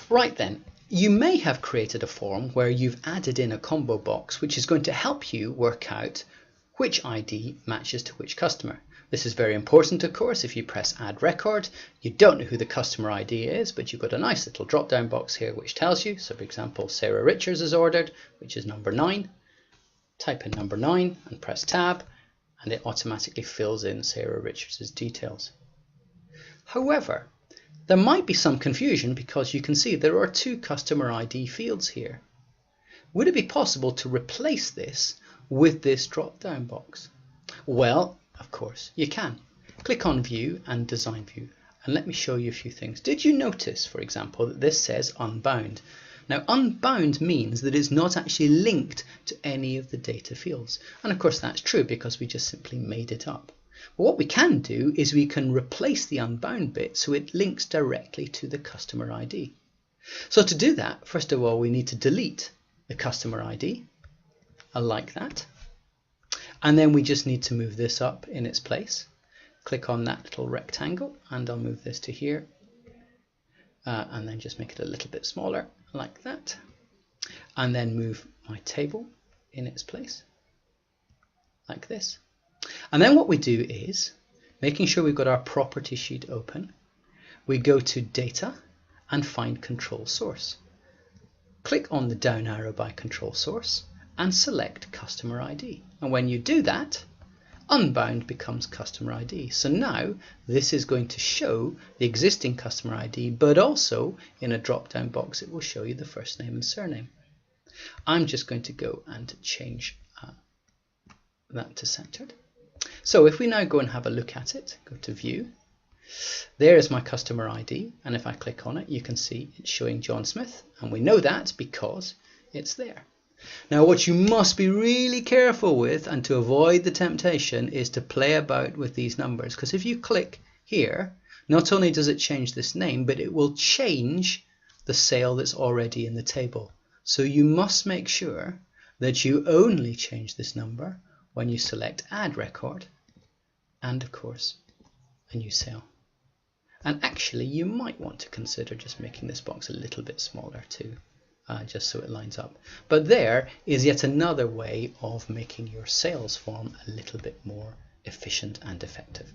Right then, you may have created a form where you've added in a combo box which is going to help you work out which ID matches to which customer. This is very important, of course. If you press add record, you don't know who the customer ID is, but you've got a nice little drop down box here which tells you. So for example, Sarah Richards is ordered, which is number 9. Type in number 9 and press tab, and it automatically fills in Sarah Richards' details. However, there might be some confusion because you can see there are 2 customer ID fields here. Would it be possible to replace this with this drop-down box? Well, of course you can. Click on View and Design View, and let me show you a few things. Did you notice, for example, that this says unbound? Now, unbound means that it's not actually linked to any of the data fields. And of course that's true because we just simply made it up. But what we can do is we can replace the unbound bit so it links directly to the customer ID. So to do that, first of all, we need to delete the customer ID, like that. And then we just need to move this up in its place. Click on that little rectangle and I'll move this to here. And then just make it a little bit smaller, like that. And then move my table in its place, like this. And then what we do is, making sure we've got our property sheet open, we go to Data and find Control Source. Click on the down arrow by Control Source and select Customer ID. And when you do that, Unbound becomes Customer ID. So now this is going to show the existing Customer ID, but also in a drop-down box it will show you the first name and surname. I'm just going to go and change that to centered. So if we now go and have a look at it, go to View, there is my customer ID, and if I click on it you can see it's showing John Smith, and we know that because it's there. Now what you must be really careful with, and to avoid the temptation, is to play about with these numbers, because if you click here, not only does it change this name, but it will change the sale that's already in the table. So you must make sure that you only change this number when you select Add Record and of course a new sale. And actually you might want to consider just making this box a little bit smaller too, just so it lines up. But there is yet another way of making your sales form a little bit more efficient and effective.